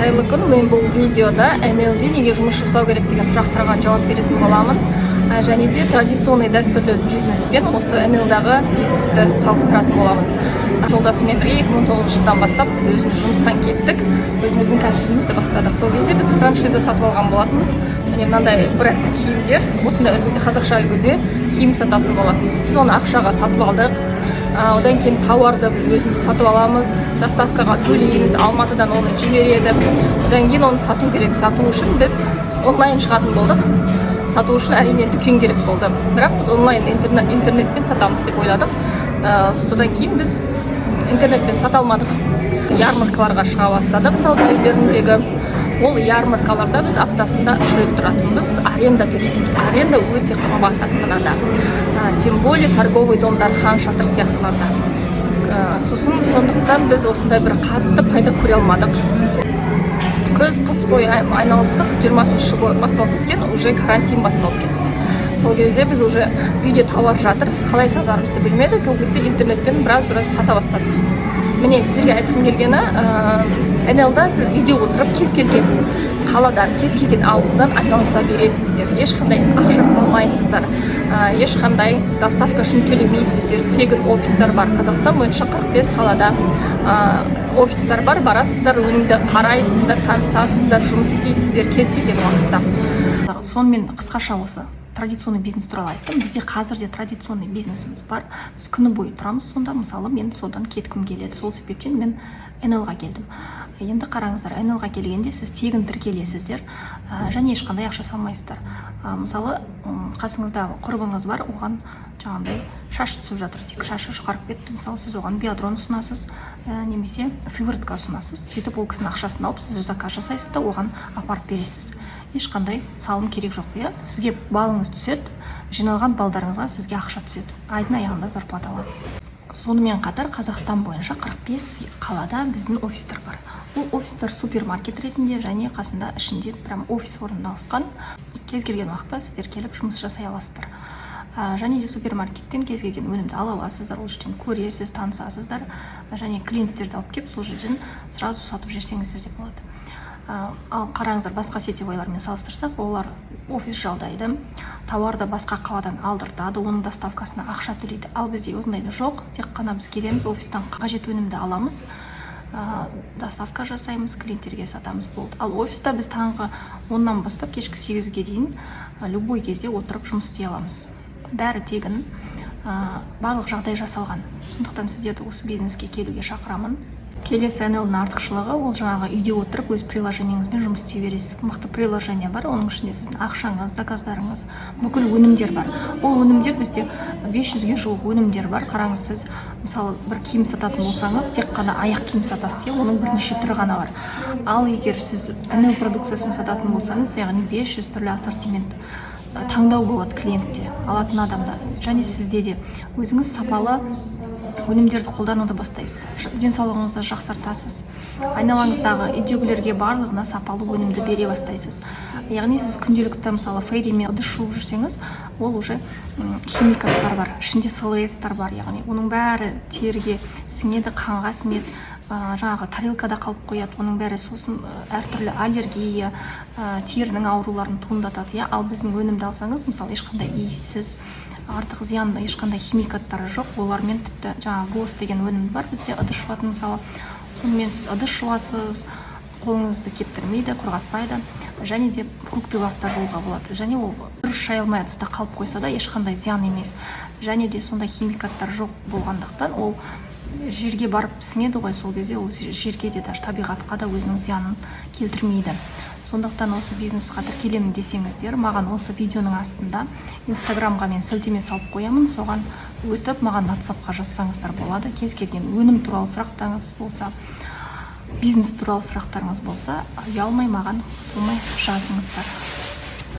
қайырлы күн. Мен бұл видеода NLD неге жұмыс жасау керек деген сұрақтарға жауап беретін боламын. Және де традиционный дәстүрлі бизнеспен осы NL-дағы бизнесті салыстыратын боламын. Жолдасымен бірге 2009 жылдан бастап біз өзіміз жұмыстан кеттік, өзіміздің кәсібімізді бастадық. Сол кезде біз франшиза сатып алған болатынбыз. Міне мынандай бренд киімдер, осындай үлгіде, қазақша үлгіде киім сататын болатынбыз. Біз оны ақшаға сатып алдық. Одан кейін тауарды біз өзіміз сатып аламыз, доставкаға төлейміз, Алматыдан оны жібереді. Одан кейін оны сату керек. Сату үшін біз онлайн шығатын болдық. Сату үшін әрине дүкен керек болды. Бірақ біз онлайн интернетпен сатамыз деп ойладық. Содан кейін біз интернетпен сата алмадық. Ярмаркаларға шыға бастадық сауда үйлеріндегі. Ол ярмаркаларда біз аптасында 3 рет тұратынбыз, аренда төлейтінбіз. Аренда өте қымбат Астанада. Тем более торговый домдар, хан шатыр сияқтыларда. Сондықтан біз осындай бір қатты пайда көре алмадық. Көз қыс бойы айналыстық, 20-шы жыл басталып кеткен, уже карантин басталып кетті. Сол кезде біз уже үйде тауар жатыр, қалай сатарымызды білмедік, ол кезде интернетпен біраз сата бастадық. Міне сіздерге айтқым келгені, NL-да сіз үйде отырып, кез келген қаладан, кез келген ауылдан айналыса бересіздер. Ешқандай ақша салмайсыздар, ешқандай доставка үшін төлемейсіздер. Тегін офистер бар. Қазақстан бойынша 45 қалада офистер бар. Барасыздар, өнімді қарайсыздар, танысасыздар, жұмыс істейсіздер кез келген уақытта. Сонымен қысқаша осы традиционный бизнес туралы айттым. Бізде қазір де традиционный бизнесіміз бар. Біз күні бойы тұрамыз сонда. Мысалы, мен содан кеткім келеді. Сол себептен мен NL-ға келдім. Енді қараңыздар, NL-ға келгенде сіз тегін тіркелесіздер және ешқандай ақша салмайсыздар. Мысалы, қасыңыздағы құрбыңыз бар, оған жаңағындай шаш түсіп жатыр, тек шашы шығарып кетті. Мысалы, сіз оған биадрон ұсынасыз, немесе сыворотка ұсынасыз. Сөйтіп ол кісінің ақшасын алып, сіз заказ жасайсыз да оған апарып бересіз. Ешқандай салым керек жоқ, иә. Сізге балыңыз түседі, жиналған балдарыңызға сізге ақша түседі. Айдың аяғында зарплата аласыз. Сонымен қатар Қазақстан бойынша 45 қалада біздің офистер бар. Бұл офистер супермаркет ретінде және қасында ішінде прям офис орналасқан. Кез келген уақытта сіздер келіп жұмыс жасай аласыздар. Және де супермаркеттен кез келген өнімді ала аласыздар, ол жерден көресіз, танысасыздар, және клиенттерді алып келіп сол жерден сразу сатып жіберсеңіздер деп болады. Ал қараңыздар, басқа сетевойлармен салыстырсақ, олар офис жалдайды, тауарды басқа қаладан алдыртады, оның доставкасына ақша төлейді. Ал бізде осындайды жоқ, тек қана біз келеміз, офистан қажет өнімді аламыз, доставка жасаймыз, клиенттерге сатамыз, болды. Ал офиста біз таңғы 10-нан бастап кешкі 8-ге дейін любой кезде отырып жұмыс істей аламыз. Бәрі тегін, барлық жағдай жасалған. Сондықтан сіздерді осы бизнеске келуге шақырамын. Келесі NL-дің артықшылығы, ол жаңағы үйде отырып өз приложениеңізбен жұмыс істей бересіз. Мықты приложение бар, оның ішінде сіздің ақшаңыз, заказдарыңыз, бүкіл өнімдер бар. Ол өнімдер бізде 500-ге жуық өнімдер бар. Қараңыз, сіз мысалы бір киім сататын болсаңыз, тек қана аяқ киім сатасыз, оның бірнеше түрі ғана бар. Ал егер сіз NL продукциясын сататын болсаңыз, яғни 500 түрлі ассортимент таңдау болады клиентте, алатын адамда. Және сізде де өзіңіз сапалы өнімдерді қолдануды бастайсыз. Денсаулығыңызды жақсартасыз. Айналаңыздағы үйдегілерге барлығына сапалы өнімді бере бастайсыз. Яғни сіз күнделікті мысалы фейримен ыдыс жуып жүрсеңіз, ол уже химикаттар бар, ішінде СЛС-тар бар, яғни оның бәрі теріге сіңеді, қанға сіңеді. Жаңағы тарелкада қалып қояды, оның бәрі сосын әртүрлі аллергия, терінің ауруларын туындатады. Ал біздің өнімді алсаңыз, мысалы ешқандай иіссіз, артық зиянды ешқандай химикаттары жоқ. Олармен тіпті жаңағы ГОС деген өнім бар бізде, ыдыс жуатын мысалы. Сонымен сіз ыдыс жуасыз, қолыңызды кептірмейді, құрғатпайды, және де фруктыларды жууға болады. Және ол дұрыс шайылмай ыдыста қалып қойса да ешқандай зиян емес. Және де сондай химикаттар жоқ болғандықтан ол жерге барып сіңеді ғой, сол кезде ол жерге де табиғатқа да өзінің зиянын келтірмейді. Сондықтан осы бизнесқа тіркелемін десеңіздер, маған осы видеоның астында Инстаграмға мен сілтеме салып қоямын, соған өтіп маған WhatsAppқа жазсаңыздар болады. Кез келген өнім туралы сұрақтарыңыз болса, бизнес туралы сұрақтарыңыз болса, ұялмай маған қысылмай жазыңыздар.